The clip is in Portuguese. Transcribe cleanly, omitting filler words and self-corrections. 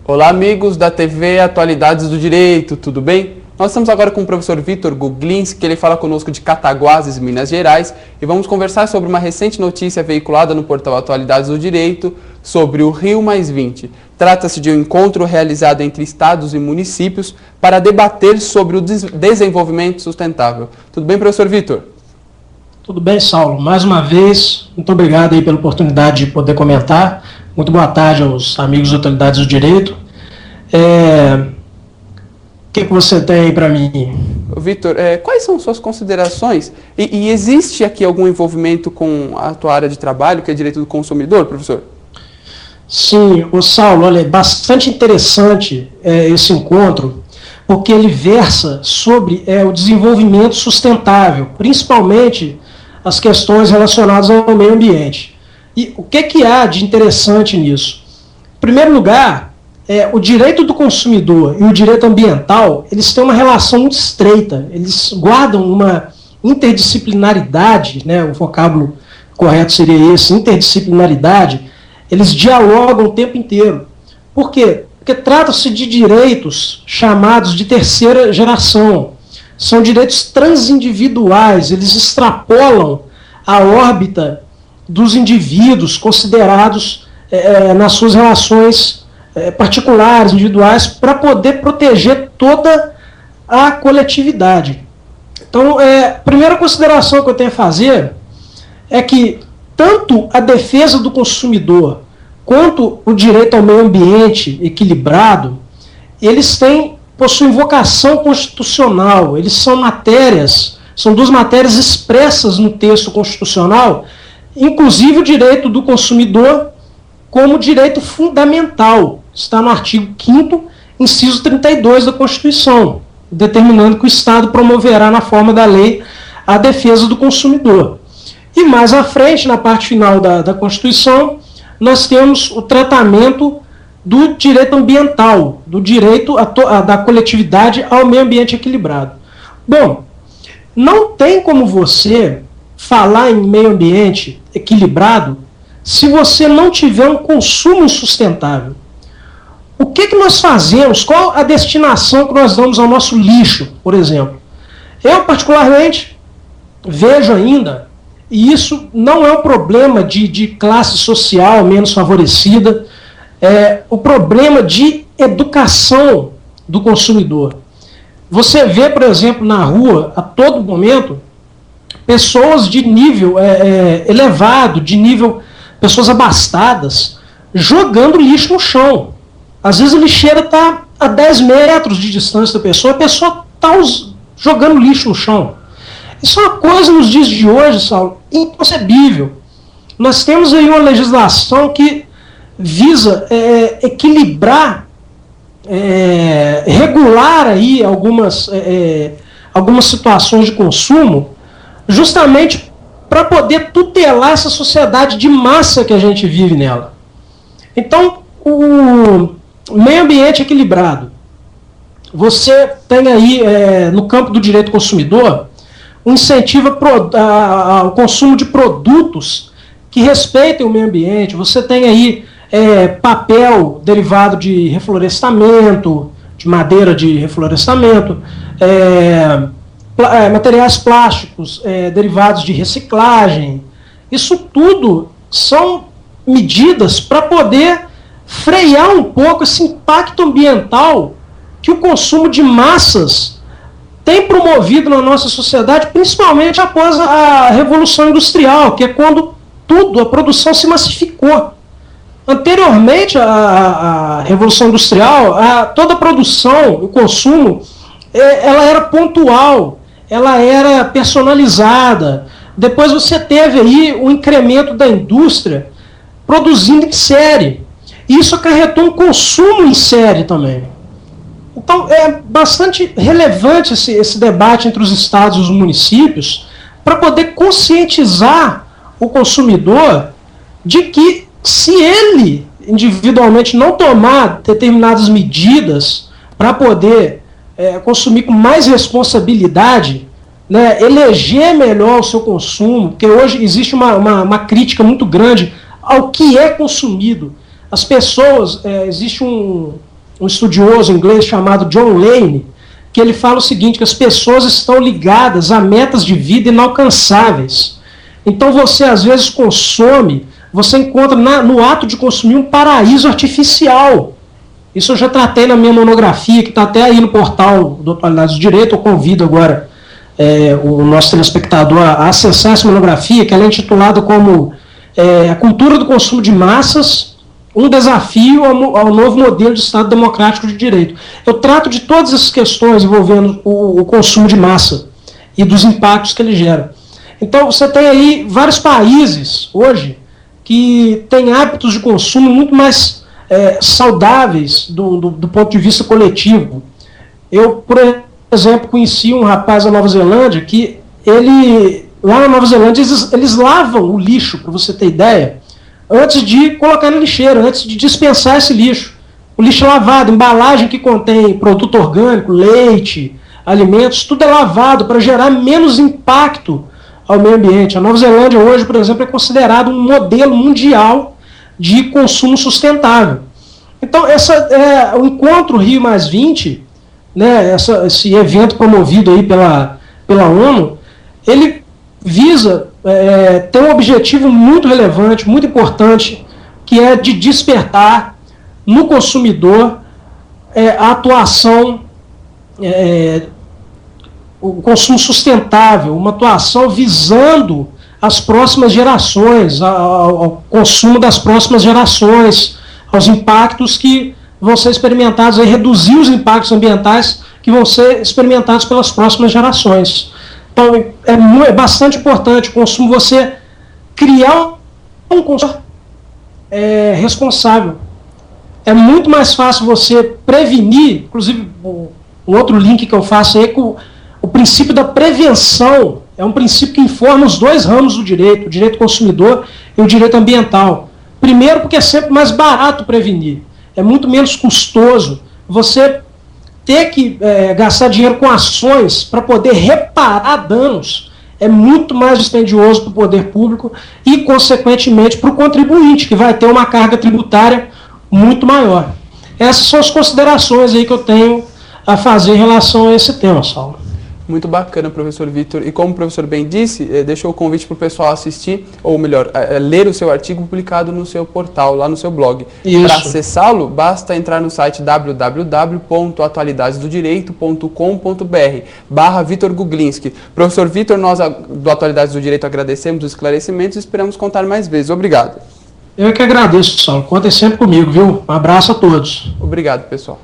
Olá, amigos da TV Atualidades do Direito, tudo bem? Nós estamos agora com o professor Vitor Guglinski, que ele fala conosco de Cataguases, Minas Gerais, e vamos conversar sobre uma recente notícia veiculada no portal Atualidades do Direito sobre o Rio Mais 20. Trata-se de um encontro realizado entre estados e municípios para debater sobre o desenvolvimento sustentável. Tudo bem, professor Vitor? Tudo bem, Saulo. Mais uma vez, muito obrigado aí pela oportunidade de poder comentar. Muito boa tarde aos amigos da Atualidades do Direito. O que você tem aí para mim? Vitor, quais são suas considerações? E existe aqui algum envolvimento com a tua área de trabalho, que é direito do consumidor, professor? Sim, Saulo, olha, é bastante interessante esse encontro, porque ele versa sobre o desenvolvimento sustentável, principalmente as questões relacionadas ao meio ambiente. E o que há de interessante nisso? Em primeiro lugar, o direito do consumidor e o direito ambiental, eles têm uma relação muito estreita, eles guardam uma interdisciplinaridade, né, o vocábulo correto seria esse, interdisciplinaridade, eles dialogam o tempo inteiro. Por quê? Porque trata-se de direitos chamados de terceira geração, são direitos transindividuais, eles extrapolam a órbita dos indivíduos considerados nas suas relações particulares, individuais, para poder proteger toda a coletividade. Então, a primeira consideração que eu tenho a fazer é que tanto a defesa do consumidor quanto o direito ao meio ambiente equilibrado, eles possuem vocação constitucional, eles são duas matérias expressas no texto constitucional, inclusive o direito do consumidor como direito fundamental. Está no artigo 5º, inciso 32 da Constituição, determinando que o Estado promoverá na forma da lei a defesa do consumidor. E mais à frente, na parte final da Constituição, nós temos o tratamento do direito ambiental, do direito da coletividade ao meio ambiente equilibrado. Bom, não tem como você falar em meio ambiente equilibrado se você não tiver um consumo sustentável. O que nós fazemos? Qual a destinação que nós damos ao nosso lixo, por exemplo? Eu, particularmente, vejo ainda, e isso não é um problema de classe social menos favorecida, é o problema de educação do consumidor. Você vê, por exemplo, na rua, a todo momento, pessoas de nível elevado, pessoas abastadas, jogando lixo no chão. Às vezes a lixeira está a 10 metros de distância da pessoa, a pessoa está jogando lixo no chão. Isso é uma coisa nos dias de hoje, Saulo, inconcebível. Nós temos aí uma legislação que visa equilibrar, regular aí algumas situações de consumo, justamente para poder tutelar essa sociedade de massa que a gente vive nela. Então, o meio ambiente equilibrado. Você tem aí, no campo do direito consumidor, um incentivo ao consumo de produtos que respeitem o meio ambiente. Você tem aí papel derivado de reflorestamento, de madeira de reflorestamento, materiais plásticos derivados de reciclagem. Isso tudo são medidas para poder frear um pouco esse impacto ambiental que o consumo de massas tem promovido na nossa sociedade, principalmente após a Revolução Industrial, que é quando a produção se massificou. Anteriormente à Revolução Industrial, toda a produção, o consumo, ela era pontual, ela era personalizada. Depois você teve aí o incremento da indústria produzindo em série. Isso acarretou um consumo em série também. Então é bastante relevante esse debate entre os estados e os municípios para poder conscientizar o consumidor de que, se ele individualmente não tomar determinadas medidas para poder consumir com mais responsabilidade, né, eleger melhor o seu consumo, porque hoje existe uma crítica muito grande ao que é consumido. As pessoas, existe um estudioso inglês chamado John Lane, que ele fala o seguinte, que as pessoas estão ligadas a metas de vida inalcançáveis. Então você às vezes consome, você encontra no ato de consumir um paraíso artificial. Isso eu já tratei na minha monografia, que está até aí no portal do Atualidades do Direito. Eu convido agora o nosso telespectador a acessar essa monografia, que ela é intitulada como A Cultura do Consumo de Massas, um desafio ao novo modelo de Estado democrático de direito. Eu trato de todas essas questões envolvendo o consumo de massa e dos impactos que ele gera. Então, você tem aí vários países, hoje, que têm hábitos de consumo muito mais saudáveis do ponto de vista coletivo. Eu, por exemplo, conheci um rapaz da Nova Zelândia que lá na Nova Zelândia, eles lavam o lixo, para você ter ideia, antes de colocar na lixeira, antes de dispensar esse lixo. O lixo é lavado, embalagem que contém produto orgânico, leite, alimentos, tudo é lavado para gerar menos impacto ao meio ambiente. A Nova Zelândia hoje, por exemplo, é considerado um modelo mundial de consumo sustentável. Então, o Encontro Rio+20, né, esse evento promovido aí pela ONU, ele visa ter um objetivo muito relevante, muito importante, que é de despertar no consumidor a atuação, o consumo sustentável, uma atuação visando as próximas gerações, ao consumo das próximas gerações, aos impactos que vão ser experimentados, reduzir os impactos ambientais que vão ser experimentados pelas próximas gerações. Então, é bastante importante o consumo, você criar um consumo responsável. É muito mais fácil você prevenir, inclusive um outro link que eu faço aí, com o princípio da prevenção, é um princípio que informa os dois ramos do direito, o direito consumidor e o direito ambiental. Primeiro, porque é sempre mais barato prevenir, é muito menos custoso você ter que gastar dinheiro com ações para poder reparar danos é muito mais dispendioso para o poder público e, consequentemente, para o contribuinte, que vai ter uma carga tributária muito maior. Essas são as considerações aí que eu tenho a fazer em relação a esse tema, Saulo. Muito bacana, professor Vitor. E como o professor bem disse, deixou o convite para o pessoal assistir, ou melhor, ler o seu artigo publicado no seu portal, lá no seu blog. Para acessá-lo, basta entrar no site www.atualidadesdodireito.com.br/Vitor Guglinski. Professor Vitor, nós do Atualidades do Direito agradecemos os esclarecimentos e esperamos contar mais vezes. Obrigado. Eu que agradeço, Saulo. Contem sempre comigo, viu? Um abraço a todos. Obrigado, pessoal.